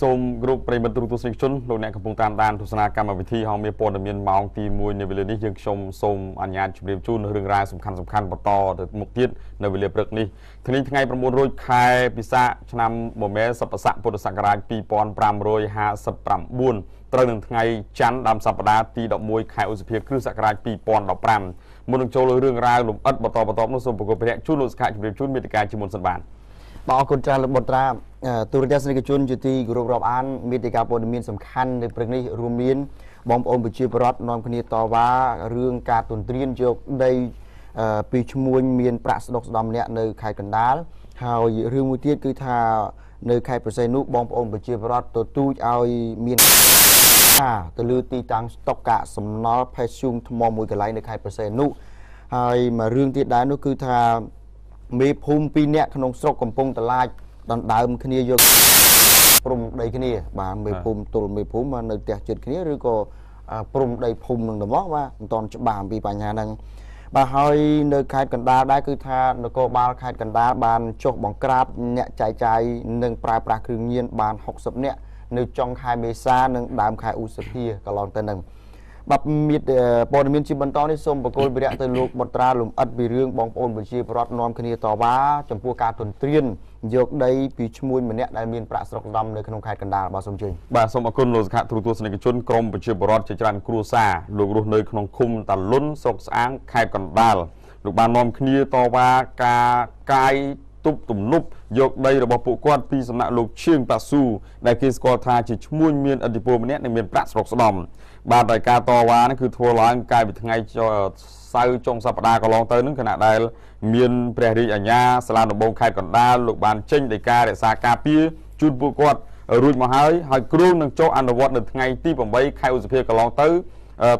សូមគ្រប់ប្រិយមិត្តទូទស្សនិកជនលោកអ្នកកំពុងតាមដានទស្សនាកម្មវិធីហងមានព័ត៌មានម៉ោងទី1នៅវេលានេះយើងខ្ញុំសូមអនុញ្ញាតជម្រាបជូនរឿងរ៉ាវសំខាន់បន្តទៅមុខទៀតនៅវេលាព្រឹកនេះថ្ងៃ9រោចខែពិសាខឆ្នាំបមេសប្បស័កពុទ្ធសករាជ2559ត្រូវនឹងថ្ងៃច័ន្ទដើមសប្តាហ៍ទី11ខែឧសភាគ្រិស្តសករាជ2015មុននឹងចូលរឿងរ៉ាវលំអិតបន្តនោះសូមប្រកបព្រះជូនលោកសកជម្រាបជូនមេតិកាជាមុនសិនបានបាទអរគុណច្រើនលោកបុត្រាទូរទស្សនិកជនជាទីគោរពរាប់អានមេតិកាព័ត៌មានសំខាន់នៅព្រឹកនេះរួមមានបងប្អូនប្រជាពលរដ្ឋនាំគ្នាតវ៉ារឿងការទន្ទ្រានយកដីពីឈ្មួញមានប្រាក់ស្ដុកស្ដំម្នាក់នៅខេត្តកណ្ដាលហើយរឿងមួយទៀតគឺថានៅខេត្តប្រស័យនោះបងប្អូនប្រជាពលរដ្ឋទទូចឲ្យមានទៅលើទីតាំងស្តុកកាកសំណល់ផេះស៊ូងថ្មមួយកន្លែងនៅខេត្តប្រស័យនោះហើយមួយរឿងទៀតដែរនោះគឺថាមេភូមិ2នាក់ក្នុងស្រុកកំពង់តឡាចដណ្ដើមគ្នាយកព្រំដីគ្នាបាទមេភូមិទល់មេភូមិនៅផ្ទះជិតគ្នាឬក៏ព្រំដីភូមិនឹងដល់មកបាទមិនតន់ច្បាស់អំពីបញ្ហាហ្នឹងបាទហើយនៅខេត្តកណ្ដាលដែរគឺថានគរបាលខេត្តកណ្ដាលបានចុះបង្ក្រាបអ្នកចែកចាយនិងប្រើប្រាស់គ្រឿងញៀនបាន60នាក់នៅចុងខែមេសានិងដើមខែឧសភាកន្លងទៅហ្នឹងបាទមានព័ត៌មានជាបន្តនេះសូមបកគោលវិរៈទៅលោកបុត្រាលំអិតពីរឿងបងប្អូនប្រជាពលរដ្ឋនាំគ្នាតវ៉ាចំពោះការទន្ទ្រានយកដីពីឈ្មួញម្នាក់ដែលមានប្រាក់ស្រុកដំនៅក្នុងខេត្តកណ្ដាលបាទសូមជើញបាទសូមអរគុណលោកសកទូរទស្សនិកជនក្រមប្រជាពលរដ្ឋជាច្រើនគ្រួសារលោករស់នៅក្នុងឃុំតាលុនស្រុកស្អាងខេត្តកណ្ដាលលោកបាននាំគ្នាតវ៉ាការកាយទប់ទំនប់យកដីរបស់ពួកគាត់ពីសំណាក់លោកឈៀងប៉ាស៊ូដែលគេស្គាល់ថាជាឈ្មួញមានឥទ្ធិពលម្នាក់និងមានប្រាក់ស្រុកស្ដំបាទដោយការតវ៉ានេះគឺធ្វើឡើងកាលពីថ្ងៃសៅរ៍ចុងសប្តាហ៍កន្លងទៅនឹងខណៈដែលមានព្រះរាជអាជ្ញាសាលាដំបងខេត្តកណ្ដាលលោកបានចេញដីការក្សាការពារជូនពួកគាត់រួចមកហើយគ្រោងនឹងចុះអនុវត្តនៅថ្ងៃទី8ខែឧសភាកន្លងទៅ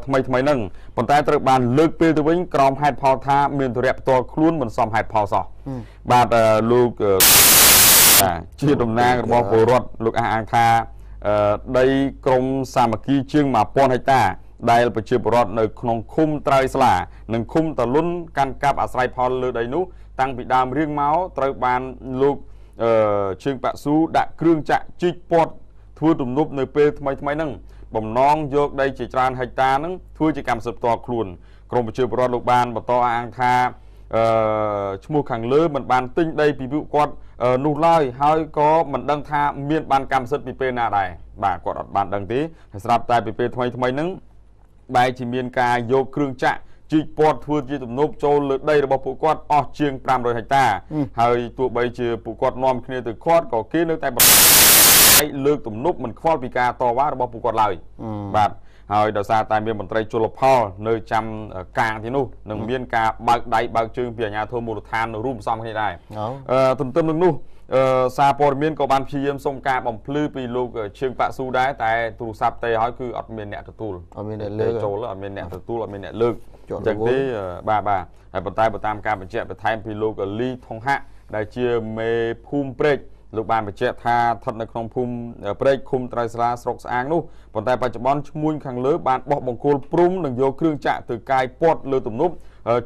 ថ្មីហ្នឹងប៉ុន្តែត្រូវបានលើកពេលទៅវិញក្រោមហេតុផលថាមានទរៈផ្ទាល់ខ្លួនមិនសមហេតុផលសោះបាទលោកជាតំណាងរបស់ពលរដ្ឋលោកអះអាងថាដីក្រមសាមគ្គីជាង1000ហិកតាដែលប្រជាពលរដ្ឋនៅក្នុងឃុំត្រើយស្លានិងឃុំតលុនកាន់កាប់អាស្រ័យផលលើដីនោះតាំងពីដើមរៀងមកត្រូវបានលោកឈៀងប៉ាស៊ូដាក់គ្រឿងចាក់ជីកពាត់ធ្វើទំនប់នៅពេលថ្មីហ្នឹងបំណងយកដីជាច្រើនហិកតាហ្នឹងធ្វើជាកម្មសិទ្ធិផ្ទាល់ខ្លួនក្រមប្រជាពលរដ្ឋលោកបានបន្តអះអាងថាឈ្មោះខាងលើមិនបានទិញដីពីពួកគាត់នោះឡើយហើយក៏មិនដឹងថាមានបានកម្មសិទ្ធិពីពេលណាដែរបាទគាត់អត់បានដឹងទេហើយស្រាប់តែពីពេលថ្មីហ្នឹងបែរជាមានការយកគ្រឿងចាក់ជីកពាត់ធ្វើជាទំនប់ចូលលើដីរបស់ពួកគាត់អស់ជាង500ហិកតាហើយទោះបីជាពួកគាត់នាំគ្នាទៅឃាត់ក៏គេនៅតែលើកទំនប់មិនខ្វល់ពីការតវ៉ារបស់ពួកគាត់ឡើយបាទហើយដោយសារតែមានមន្ត្រីជលផលនៅចាំកាងទីនោះនឹងមានការបើកដៃបើកជើងពីអាជ្ញាធរមូលដ្ឋានរួមផ្សំគ្នាដែរទន្ទឹមនឹងនោះសារព័ត៌មានក៏បានព្យាយាមសុំការបំភ្លឺពីលោកឈៀងប៉ាស៊ូដែរតែទូរស័ព្ទទេហើយគឺអត់មានអ្នកទទួលអត់មានអ្នកលើកចូលអត់មានអ្នកទទួលអត់មានអ្នកលើកអញ្ចឹងទេបាទហើយប៉ុន្តែបើតាមការបញ្ជាក់បន្ថែមពីលោកលីថុងហាក់ដែលជាមេភូមិព្រែកលោកបានបញ្ជាក់ថាស្ថិតនៅក្នុងភូមិព្រែកឃុំត្រើយស្លាស្រុកស្អាងនោះប៉ុន្តែបច្ចុប្បន្នឈ្មួញខាងលើបានបោះបង្គោលព្រំនិងយកគ្រឿងចាក់ទៅកាយពាត់លើទំនប់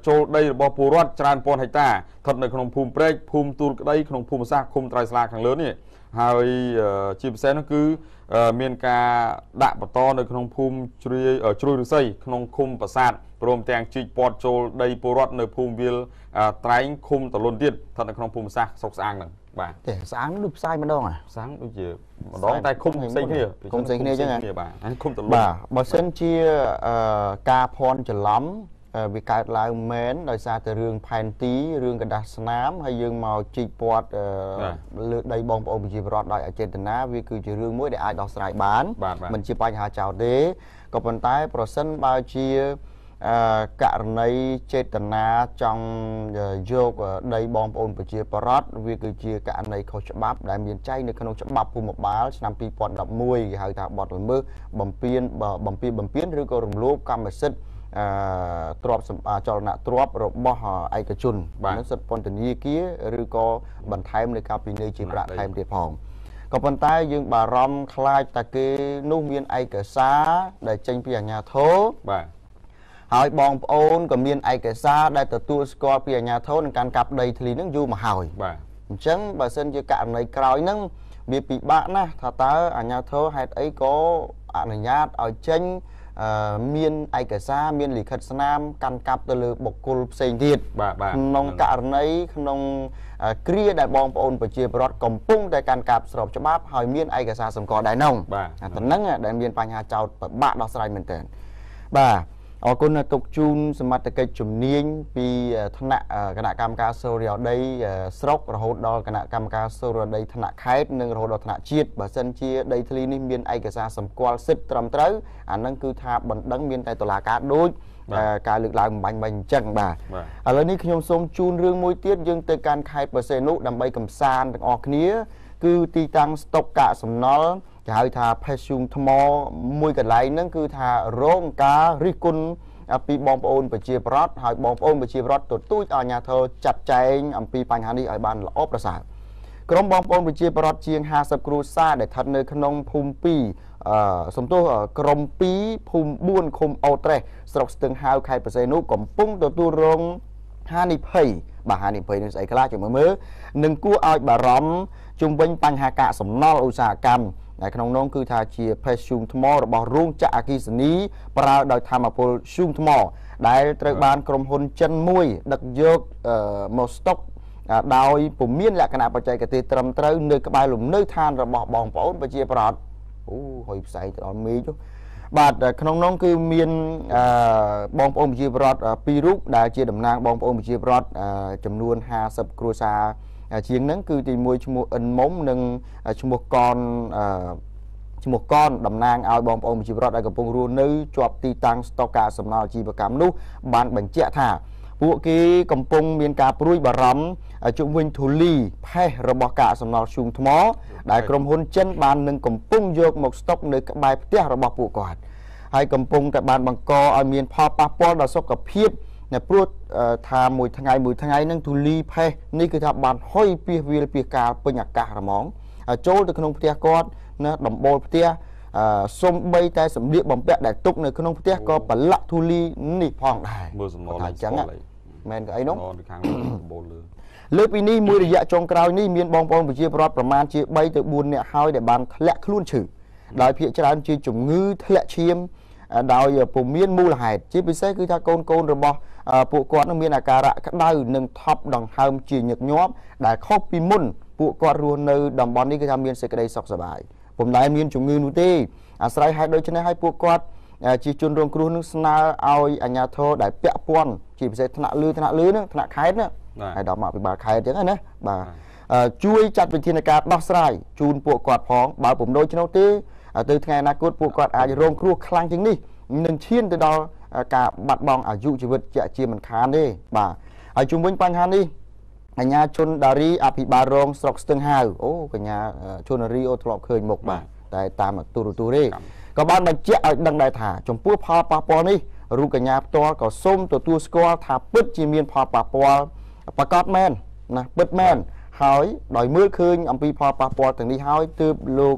ចូលដីរបស់ពលរដ្ឋច្រើនពាន់ហិកតាស្ថិតនៅក្នុងភូមិព្រែកភូមិទូលក្តីក្នុងភូមិសាស្ត្រឃុំត្រើយស្លាខាងលើនេះហើយជាពិសេសនោះគឺមានការដាក់បន្តនៅក្នុងភូមិជ្រួយឫស្សីក្នុងឃុំប្រាសាទព្រមទាំងជីកពាត់ចូលដីពលរដ្ឋនៅភូមិវាលត្រែងឃុំតលុនទៀតស្ថិតនៅក្នុងភូមិសាស្ត្រស្រុកស្អាងហ្នឹងបាទទេស្អាងដូចផ្សាយម្ដងផ្សាយដូចជាម្ដងតែឃុំផ្សេងគ្នាឃុំផ្សេងគ្នាអញ្ចឹងបាទឃុំតលុនបាទបើសិនជាការភ័ន្តច្រឡំវាកើតឡើងមែនដោយសារតែរឿងផែនទីរឿងកណ្ដាស់ស្នាមហើយយើងមកជីកពាត់លើដីបងប្អូនប្រជាពលរដ្ឋដោយអចេតនាវាគឺជារឿងមួយដែលអាចដោះស្រាយបានមិនជាបញ្ហាចោលទេក៏ប៉ុន្តែប្រសិនបើជាករណីចេតនាចង់យកដីបងប្អូនប្រជាពលរដ្ឋវាគឺជាករណីខុសច្បាប់ដែលមានចែងនៅក្នុងច្បាប់ភូមិបាលឆ្នាំ2011គេហៅថាបទល្មើសបំពានឬក៏រំលោភកម្មសិទ្ធិទ្រព្យចលនាទ្រព្យរបស់ឯកជននឹងសិទ្ធិពន្ធនាគារឬក៏បន្ថែមនៅការពិន័យជាប្រាក់ថែមទៀតផងក៏ប៉ុន្តែយើងបារម្ភខ្លាចតែគេនោះមានឯកសារដែលចេញពីអាជ្ញាធរបាទហើយបងប្អូនក៏មានឯកសារដែលទទួលស្គាល់ពីអាជ្ញាធរនឹងការកាប់ដីធ្លីនឹងយូរមកហើយបាទអញ្ចឹងបើសិនជាករណីក្រោយហ្នឹង វាពិបាកណាស់ថាតើអាជ្ញាធរហេតុអីក៏អនុញ្ញាតឲ្យចេញមានឯកសារមានលិខិតស្នាមកាន់កាប់ទៅលើបុគ្គលផ្សេងទៀតក្នុងករណីក្នុងគ្រាដែលបងប្អូនប្រជាពលរដ្ឋកំពុងតែកាន់កាប់ស្របច្បាប់ហើយមានឯកសារសម្គាល់ដែរនោះអាទៅហ្នឹងដែលមានបញ្ហាចោតពិបាកដោះស្រាយមែនទែនបាទអរគុណទុកជូនសមត្ថកិច្ចជំនាញពីថ្នាក់គណៈកម្មការសូរិយោដីស្រុករហូតដល់គណៈកម្មការសូរិយោដីថ្នាក់ខេត្តនិងរហូតដល់ថ្នាក់ជាតិបើសិនជាដីធ្លីនេះមានឯកសារសម្គាល់សិទ្ធិត្រឹមត្រូវអាហ្នឹងគឺថាបណ្ដឹងមានតែតុលាការដូចការលើកឡើងបាញ់អញ្ចឹងបាទឥឡូវនេះខ្ញុំសូមជូនរឿងមួយទៀតយើងទៅកាន់ខេត្តបរសេនុដើម្បីកំសាន្តទាំងអស់គ្នាគឺទីតាំងស្តុកកាកសំណល់គេហៅថាផេសស៊ូងថ្មមួយកន្លែងហ្នឹងគឺថារងការរិះគន់ពីបងប្អូនប្រជាពលរដ្ឋហើយបងប្អូនប្រជាពលរដ្ឋទទូចឲ្យអាជ្ញាធរចាត់ចែងអំពីបញ្ហានេះឲ្យបានល្អប្រសើរក្រុមបងប្អូនប្រជាពលរដ្ឋជាង50គ្រួសារដែលស្ថិតនៅក្នុងភូមិ2សំទោសក្រុម2ភូមិ4ឃុំអូត្រេសស្រុកស្ទឹងហាវខេត្តបរសេនុកំពុងទទួលរងហានិភ័យបាទហានិភ័យនេះស្អីខ្លះចាំមើលនឹងគួរឲ្យបារម្ភជុំវិញបញ្ហាកាកសំណល់ឧស្សាហកម្មនៅក្នុងនោះគឺថាជាផេសស៊ូងថ្មរបស់រោងចក្រអគ្គិសនីប្រើដោយធម្មពលស៊ូងថ្មដែលត្រូវបានក្រុមហ៊ុនចិនមួយដឹកយកមកស្តុកដោយពុំមានលក្ខណៈបច្ចេកទេសត្រឹមត្រូវនៅក្បែរលំនៅឋានរបស់បងប្អូនប្រជាពលរដ្ឋអូហុយផ្សែងទៅដល់មេឃបាទក្នុងនោះគឺមានបងប្អូនប្រជាពលរដ្ឋ2រូបដែលជាតំណាងបងប្អូនប្រជាពលរដ្ឋចំនួន50គ្រួសារជាងហ្នឹងគឺទី1ឈ្មោះអិនមុំនិងឈ្មោះកនតំណាងឲ្យបងប្អូនប្រជាពលរដ្ឋដែលកំពុងរស់នៅជាប់ទីតាំងស្តុកកាកសំណល់អាជីវកម្មនោះបានបញ្ជាក់ថាពួកគេកំពុងមានការព្រួយបារម្ភជុំវិញធូលីផេះរបស់កាកសំណល់ស៊ូងថ្មដែលក្រុមហ៊ុនចិនបាននឹងកំពុងយកមកស្តុកនៅក្បែរផ្ទះរបស់ពួកគាត់ហើយកំពុងតែបានបង្កឲ្យមានផលប៉ះពាល់ដល់សុខភាពព្រោះថាមួយថ្ងៃហ្នឹងធូលីផេះនេះគឺថាបានហុយពីវាលពីកាលពេញអាកាសហ្មងចូលទៅក្នុងផ្ទះគាត់ណាដំបូលផ្ទះសំបីតែសម្លៀកបំពាក់ដែលទុកនៅក្នុងផ្ទះក៏ប្រឡាក់ធូលីនេះផងដែរមើលសំណល់អញ្ចឹងមែនក៏អីនោះខាងដំបូលលើពីនេះមួយរយៈចុងក្រោយនេះមានបងប្អូនប្រជាពលរដ្ឋប្រមាណជា3ទៅ4នាក់ហើយដែលបានធ្លាក់ខ្លួនឈឺដោយភាគច្រើនជាជំងឺធ្លាក់ឈាមដោយពុំមានមូលហេតុជាពិសេសគឺថាកូនរបស់ពួកគាត់នឹងមានអាការៈក្តៅនិងថប់ដង្ហើមជាញឹកញាប់ដែលខុសពីមុនពួកគាត់រស់នៅតំបន់នេះគឺថាមានសេចក្តីសុខសប្បាយពុំដែលមានជំងឺនោះទេអាស្រ័យហេតុដូច្នេះហើយពួកគាត់ជាជនរងគ្រោះនឹងស្នើឲ្យអាជ្ញាធរដែលពាក់ព័ន្ធជាពិសេសថ្នាក់លើហ្នឹងថ្នាក់ខេត្តហ្នឹងហើយដល់មកអភិបាលខេត្តអញ្ចឹងណាបាទជួយចាត់វិធានការដោះស្រាយជូនពួកគាត់ផងបើពុំដូច្នោះទេទៅថ្ងៃអនាគតពួកគាត់អាចរងគ្រោះខ្លាំងជាងនេះនឹងឈានទៅដល់ការបាត់បង់អាយុជីវិតជាមិនខានទេបាទហើយជុំវិញបញ្ហានេះកញ្ញាជុនដារីអភិបាលរងស្រុកស្ទឹងហាវអូកញ្ញាជុនដារីអូធ្លាប់ឃើញមុខបាទតែតាមទូរទស្សន៍ទេក៏បានបញ្ជាក់ឲ្យដឹងដែរថាចំពោះផលប៉ះពាល់នេះរូបកញ្ញាផ្ទាល់ក៏សូមទទួលស្គាល់ថាពិតជាមានផលប៉ះពាល់ប្រកបមែនណាពិតមែនហើយដោយមើលឃើញអំពីផលប៉ះពាល់ទាំងនេះហើយទើបលោក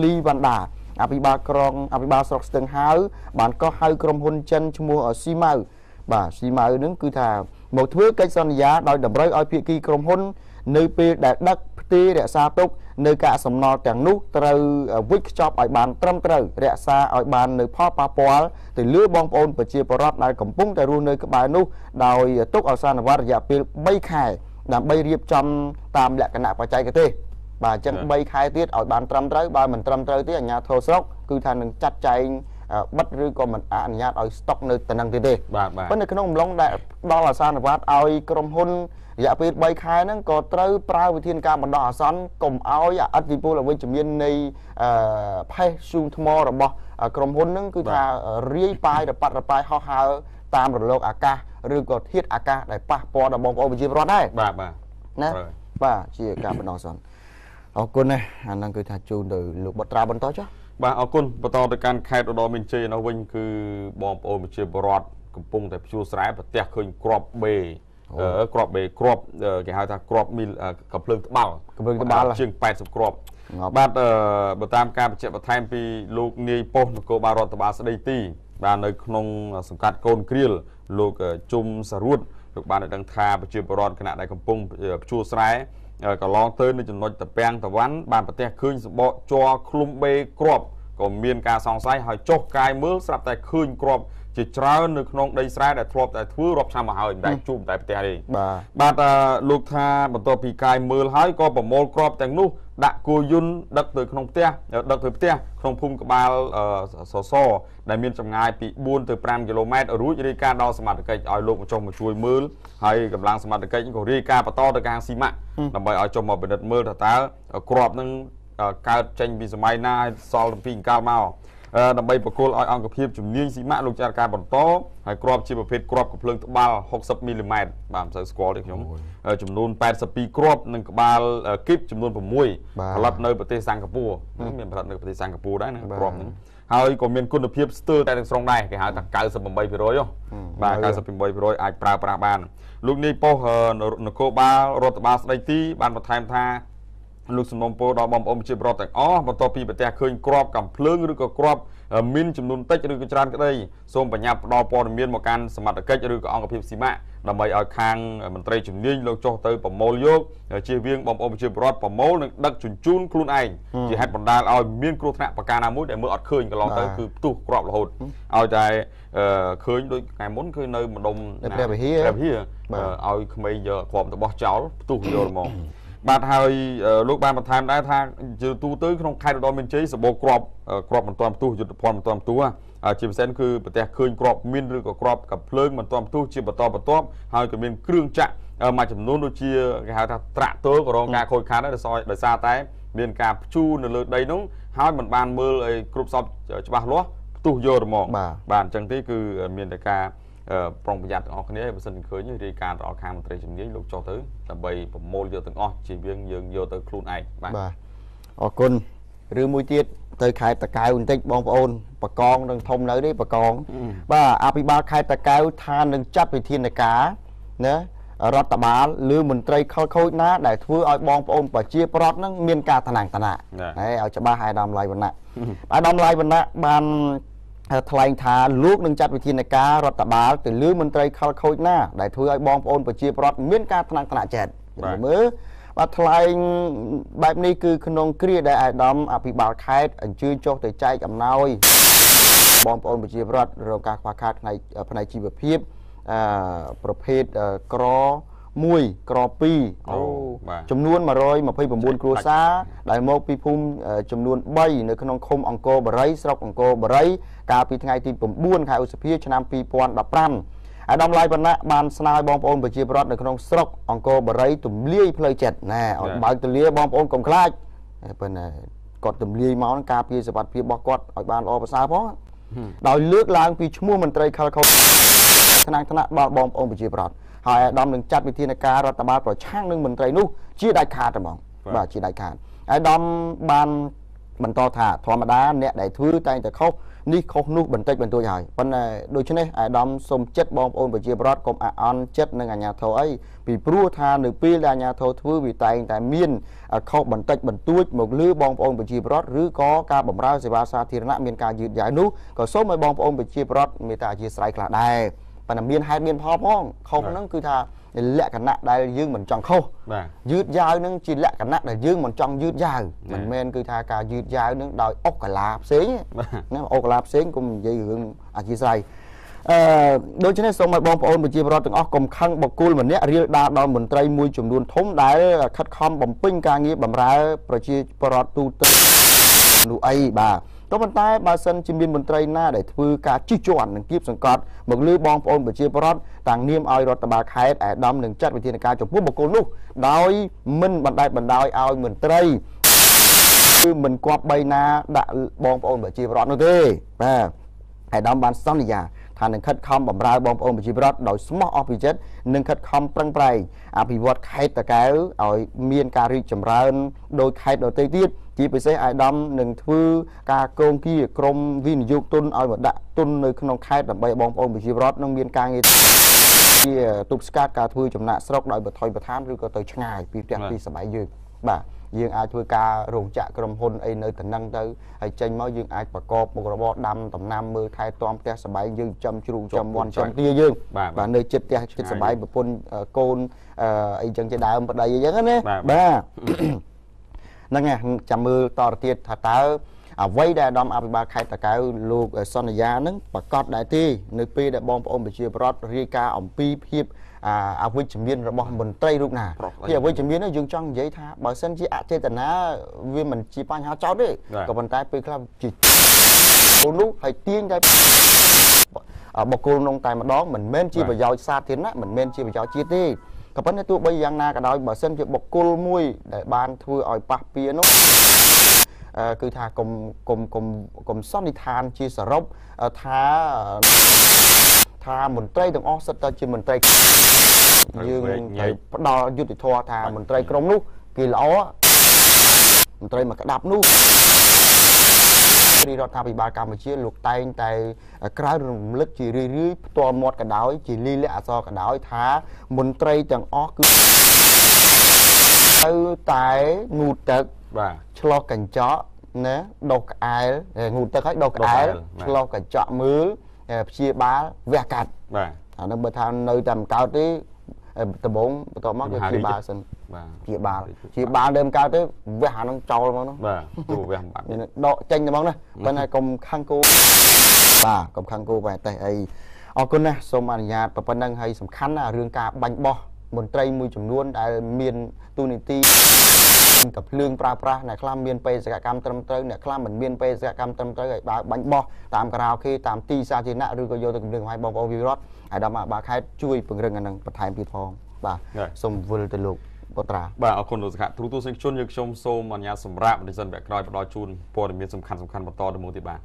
លីវ៉ាន់ដាអភិបាលស្រុកស្ទឹងហាវបានក៏ហៅក្រុមហ៊ុនចិនឈ្មោះស៊ីម៉ៅបាទស៊ីម៉ៅនឹងគឺថាមកធ្វើកិច្ចសន្យាដោយតម្រូវឲ្យភាគីក្រុមហ៊ុននៅពេលដែលដឹកផ្ទេររក្សាទុកនៅកាកសំណល់ទាំងនោះត្រូវវិចខ្ចប់ឲ្យបានត្រឹមត្រូវរក្សាឲ្យបាននៅផលប៉ះពាល់ទៅលើបងប្អូនប្រជាពលរដ្ឋដែលកំពុងតែរស់នៅក្បែរនោះដោយទុកឲ្យសន្និវត្តរយៈពេល3ខែដើម្បីរៀបចំតាមលក្ខណៈបច្ចេកទេសបាទអញ្ចឹង3ខែទៀតឲ្យបានត្រឹមត្រូវបើមិនត្រឹមត្រូវទេអាជ្ញាធរស្រុកគឺថានឹងចាត់ចែងបិទឬក៏មិនអនុញ្ញាតឲ្យស្តុកនៅតំណឹងទេប៉ុន្តែនៅក្នុងអំឡុងដែលដល់អាសន្នវត្តឲ្យក្រុមហ៊ុនរយៈពេល3ខែហ្នឹងក៏ត្រូវប្រើវិធានការបណ្ដោះអាសន្នកុំឲ្យអតិពលអវិជ្ជមាននៃផេះស៊ូងថ្មរបស់ក្រុមហ៊ុនហ្នឹងគឺថារាយប៉ាយរប៉ាត់រប៉ាយហោះហើរតាមរលកអាកាសឬក៏ធាតុអាកាសដែលប៉ះពាល់ដល់បងប្អូនប្រជាពលរដ្ឋដែរបាទណាបាទជាការបណ្ដោះអាសន្នអរគុណណាអាហ្នឹងគឺថាជូនទៅលោកបត្រាបន្តចុះបាទអរគុណបន្តទៅកាន់ខេត្តឧត្តរមានជ័យនៅវិញគឺបងប្អូនប្រជាពលរដ្ឋកំពុងតែព្យួរស្រែប្រទះឃើញគ្រាប់បេគ្រាប់គេហៅថាគ្រាប់មីលកំភ្លើងត្បាល់ជាង80គ្រាប់បាទបើតាមការបញ្ជាក់បន្ថែមពីលោកនាយប៉ុស្តិ៍នគរបាលរដ្ឋបាលស្ដីទីបាទនៅក្នុងសង្កាត់កូនគ្រៀលលោកជុំសារួតលោកបានដឹងថាប្រជាពលរដ្ឋគណៈដែលកំពុងព្យួរស្រែ ក៏ឡងទៅនៅចំណុចតាពាំងតវ៉ាន់បានប្រទេសឃើញសបកជាប់ឃ្លុំបេគ្រាប់ក៏មានការសង្ស័យហើយចុះកាយមើលស្រាប់តែឃើញគ្រាប់ជាច្រើននៅក្នុងដីស្រែដែលធ្លាប់តែធ្វើរាប់ឆ្នាំមកហើយមិនដែលជួបតែប្រទេសនេះបាទលោកថាបន្ទាប់ពីកាយមើលហើយក៏ប្រមូលគ្រាប់ទាំងនោះដាក់គោយន្តដឹកទៅក្នុងផ្ទះក្នុងភូមិក្បាលសសដែលមានចម្ងាយពី4ទៅ5គីឡូម៉ែត្ររួចរាយការណ៍ដល់សមត្ថកិច្ចឲ្យលោកមកចុះមកជួយមើលហើយកម្លាំងសមត្ថកិច្ចក៏រាយការណ៍បន្តទៅខាងស៊ីម៉ាក់ដើម្បីឲ្យចុះមកពិនិត្យមើលថាតើគ្រាប់នឹងកើតចេញពីសម័យណាសល់ពីអង្កលមកដើម្បីបកគលឲ្យអង្គភាពជំនាញស៊ីម៉ាក់លោកចាត់ការបន្តហើយគ្រាប់ជាប្រភេទគ្រាប់កំភ្លើងត្បាល់60មីលីម៉ែត្របាទមិនសូវស្គាល់ទេខ្ញុំចំនួន82គ្រាប់និងក្បាលគីបចំនួន6ផលិតនៅប្រទេសសិង្ហបុរីមានផលិតនៅប្រទេសសិង្ហបុរីដែរណាគ្រាប់ហ្នឹងហើយក៏មានគុណភាពស្ទើរតែទាំងស្រុងដែរគេហៅថា 98% បាទ 98% អាចប្រើប្រាស់បានលោកនាយប៉ុស្តិ៍នគរបាលរដ្ឋបាលស្ដីទីបានបន្ថែមថាលោកសំណុំពរដល់បងប្អូនប្រជាពលរដ្ឋទាំងអស់បន្ទាប់ពីប្រទេសឃើញគ្រាប់កំភ្លើងឬក៏គ្រាប់មានចំនួនតិចឬក៏ច្រើនក្តីសូមបញ្ញាប់ផ្ដល់ព័ត៌មានមកកាន់សមត្ថកិច្ចឬក៏អង្គភាពស៊ីម៉ាក់ដើម្បីឲ្យខាងមន្ត្រីជំនាញលោកចុះទៅប្រមូលយកជៀសវាងបងប្អូនប្រជាពលរដ្ឋប្រមូលនិងដឹកជញ្ជូនខ្លួនឯងជាហេតុបណ្ដាលឲ្យមានគ្រោះថ្នាក់ប្រការណាមួយដែលមើលអត់ឃើញកន្លងទៅគឺផ្ទុះគ្រាប់រហូតឲ្យតែឃើញដូចថ្ងៃមុនគឺនៅម្ដុំព្រះវិហារឲ្យក្មេងយកគ្រាប់របស់ចោលផ្ទុះយកហ្មងបាទហើយលោកបានបន្ថែមដែរថាជាទូទៅក្នុងខេត្តឧត្តរមានជ័យសបោគ្រាប់មិនទាន់ផ្ទុះយុទ្ធភ័ណ្ឌមិនទាន់ផ្ទុះជាពិសេសគឺប្រទេសឃើញគ្រាប់មីនឬក៏គ្រាប់កាភ្លើងមិនទាន់ផ្ទុះជាបន្តបន្ទាប់ហើយក៏មានគ្រឿងចាក់មួយចំនួនដូចជាគេហៅថាត្រាក់ទ័រក៏រងការខូចខាតដែរដោយសារតែមានការព្យួរនៅលើដីនោះហើយមិនបានមើលឲ្យគ្រប់សពច្បាស់លាស់ផ្ទុះយកហ្មងបាទអញ្ចឹងទេគឺមានតែការប្រុងប្រយ័ត្នទាំងអស់គ្នាបើសិនឃើញរាយការណ៍ដល់ខាងមន្ត្រីជំនាញលោកចុះទៅដើម្បីប្រមូលយកទាំងអស់ជាយើងយកទៅខ្លួនឯងបាទអរគុណឬមួយទៀតទៅខេត្តតាកែវបន្តិចបងប្អូនបកងនឹងធំនៅនេះបកងបាទអភិបាលខេត្តតាកែវថានឹងចាត់វិធានការណារដ្ឋបាលឬមន្ត្រីខលខូចណាដែលធ្វើឲ្យបងប្អូនប្រជាពលរដ្ឋនឹងមានការថ្នាក់ហើយឲ្យច្បាស់ឲ្យអាដាមឡៃវណ្ណៈអាដាមឡៃវណ្ណៈបានថ្លែងថាលោកនឹងចាត់វិធានការរដ្ឋបាលទៅលើមន្ត្រីខលខូចណាដែលធ្វើឲ្យបងប្អូនប្រជាពលរដ្ឋមានការថ្នាក់ចិត្តមើលបាទថ្លែងបែបនេះគឺក្នុងគ្រាដែលអាដាមអភិបាលខេត្តអញ្ជើញចុះទៅចែកអំណោយបងប្អូនប្រជាពលរដ្ឋរងការខ្វះខាតផ្នែកជីវភាពប្រភេទក្រ1ក្រ2ចំនួន129គ្រួសារដែលមកពីភូមិចំនួន3នៅក្នុងឃុំអង្គរបរិយស្រុកអង្គរបរិយកាលពីថ្ងៃទី9ខែឧសភាឆ្នាំ2015អាដាមឡៃវណ្ណៈបានស្នើបងប្អូនប្រជាពលរដ្ឋនៅក្នុងស្រុកអង្គរបរិយទម្លាយផ្លូវចិត្តណាឲ្យបើកទលាបងប្អូនកុំខ្លាចប៉ុន្តែគាត់ទម្លាយមកការពារសុវត្ថិភាពរបស់គាត់ឲ្យបានល្អប្រសើរផងដោយលើកឡើងពីឈ្មោះមន្ត្រីខលខូចថ្នាក់ដល់បងប្អូនប្រជាពលរដ្ឋហើយអាដាមនឹងចាត់វិធានការរដ្ឋបាលប្រឆាំងនឹងមន្ត្រីនោះជាដាច់ខាតហ្មងបាទជាដាច់ខាតអាដាមបានបន្តថាធម្មតាអ្នកដែលធ្វើតែងតែខុសនេះខុសនោះបន្តិចបន្តួចហើយប៉ុន្តែដូច្នេះអាដាមសូមចិត្តបងប្អូនប្រជាពលរដ្ឋកុំអន់ចិត្តនឹងអាជ្ញាធរអីពីព្រោះថានៅពេលដែលអាជ្ញាធរធ្វើវាតែងតែមានខុសបន្តិចបន្តួចមកលើបងប្អូនប្រជាពលរដ្ឋឬក៏ការបម្រើសេវាសាធារណៈមានការយឺតយ៉ាវនោះក៏សូមឲ្យបងប្អូនប្រជាពលរដ្ឋមេត្តាអធិស្ឋានខ្លះដែរប៉ុន្តែមានហេតុមានផលផងខុសហ្នឹងគឺថាលក្ខណៈដែលយើងមិនចង់ខុសយឺតយ៉ាវហ្នឹងជាលក្ខណៈដែលយើងមិនចង់យឺតយ៉ាវមិនមែនគឺថាការយឺតយ៉ាវហ្នឹងដោយអុកកាឡាផ្សេងណាអុកកាឡាផ្សេងកុំនិយាយរឿងអធិស្ឋានដូច្នេះសូមឲ្យបងប្អូនប្រជាពលរដ្ឋទាំងអស់កុំខឹងបកគលម្នាក់រៀលដាលដល់មន្ត្រីមួយចំនួនធំដែលខិតខំបំពេញការងារបម្រើប្រជាពលរដ្ឋទូទៅនោះអីបាទក៏ប៉ុន្តែបើសិនជាមានមន្ត្រីណាដែលធ្វើការជិះជាន់និងគៀបសង្កត់មកលើបងប្អូនប្រជាពលរដ្ឋតាំងនាមឲ្យរដ្ឋបាលខេត្តអាដាមនឹងចាត់វិធានការចំពោះបុគ្គលនោះដោយមិនបណ្តែតបណ្ដោយឲ្យមន្ត្រីគឺមិនគប្បីណាដាក់បងប្អូនប្រជាពលរដ្ឋនោះទេបាទអាដាមបានសន្យាថានឹងខិតខំបម្រើបងប្អូនប្រជាពលរដ្ឋដោយស្មោះអស់ពីចិត្តនិងខិតខំប្រឹងប្រែងអភិវឌ្ឍខេត្តតាកែវឲ្យមានការរីកចម្រើនដោយខេត្តដទៃទៀតជាពិសេសអាដាមនឹងធ្វើការកងគាក្រមវិនិយោគទុនឲ្យមកដាក់ទុននៅក្នុងខេត្តដើម្បីបងប្អូនប្រជាពលរដ្ឋនឹងមានការងារជាទប់ស្កាត់ការធ្វើចំណាក់ស្រុកដោយបថុយបឋានឬក៏ទៅឆ្ងាយពីផ្ទះទីសបាយយើងបាទ យើងអាចធ្វើការរោងចក្រក្រុមហ៊ុនអីនៅតំណឹងទៅហើយចេញមកយើងអាចប្រកបមុខរបរដាំដំណាំមើលថែទាំផ្ទះសបាយយើងចំជ្រូកចំមាន់ចំទាយើងបាទនៅចិត្តផ្ទះចិត្តសបាយប្រពន្ធកូនអីចឹងជាដើមប្តីអីចឹងណាបាទហ្នឹងហើយចាំមើលតទៅទៀតថាតើអ្វីដែលអាដាមអភិបាលខេត្តតាកែវលោកសន្យានឹងប្រកាសដែរទេនៅពេលដែលបងប្អូនប្រជាពលរដ្ឋរាយការណ៍អំពីភាពអវិជ្ជមានរបស់មន្ត្រីរូបណាភាពអវិជ្ជមាននោះយើងចង់និយាយថាបើសិនជាអចេតនាវាមិនជាបញ្ហាចោតទេក៏ប៉ុន្តែពេលខ្លះជាគោលនោះហើយទាញតែបុគ្គលនោះតែម្ដងមិនមែនជាប្រយោជន៍សាធារណៈមិនមែនជាប្រយោជន៍ជាតិទេក៏ប៉ុន្តែទោះបីយ៉ាងណាក៏ដោយបើសិនជាបុគ្គលមួយដែលបានធ្វើឲ្យប៉ះពាល់នោះគឺថាកុំសន្និដ្ឋានជាសរុបថាមន្ត្រីទាំងអស់សិតតែជាមន្ត្រីយើងត្រូវផ្ដល់យុត្តិធម៌ថាមន្ត្រីក្រុមនោះគេល្អមន្ត្រីមកក្តាប់នោះរដ្ឋាភិបាលកម្ពុជាលោកតែងតែក្រៅរំលឹកជារឿយៗផ្ទាល់មាត់ក៏ដោយជាលីលាអក្សរក៏ដោយថាមន្ត្រីទាំងអស់គឺទៅតែងូតទឹកបាទឆ្លោះកញ្ចក់ណាដុសក្អែលងូតទឹកឲ្យដុសក្អែលឆ្លោះកញ្ចក់មើលព្យាបាលវះកាត់បាទអានោះបើថានៅតែមិនកើតទេដំបងបន្តមកគឺព្យាបាលសិនបាទព្យាបាលដើមកើតទៅវះអានោះចោលមកនោះបាទទូវះបាត់ដកចេញទៅមកណាប៉ុន្តែកុំខាំងគោបាទកុំខាំងគោបែបតែអីអរគុណណាស់សូមអនុញ្ញាតប៉ុណ្ណឹងហើយសំខាន់ណារឿងការបាញ់បោះមន្ត្រីមួយចំនួនដែលមានទូនីតិกับភ្លើងប្រើប្រាស់អ្នកខ្លះមានបេសកកម្មត្រឹមត្រូវអ្នកខ្លះមិនមានបេសកកម្មត្រឹមត្រូវហើយបើបាញ់បោះតាមការ៉ាអូខេតាមទីសាធារណៈឬក៏យកទៅគម្រាមកំហែងបងប្អូនវិរដ្ឋអាដាមបាខេតជួយពង្រឹងអានឹងបន្ថែមទៀតផងបាទសូមវិលទៅលោកបុត្រាបាទអរគុណលោកសខៈទូទស្សនិកជនយើងខ្ញុំសូមអនុញ្ញាតសម្រាប់បន្តិចសិនវគ្គក្រោយផ្ដល់ជូនព័ត៌មានសំខាន់បន្តទៅមុខទៀតបាទ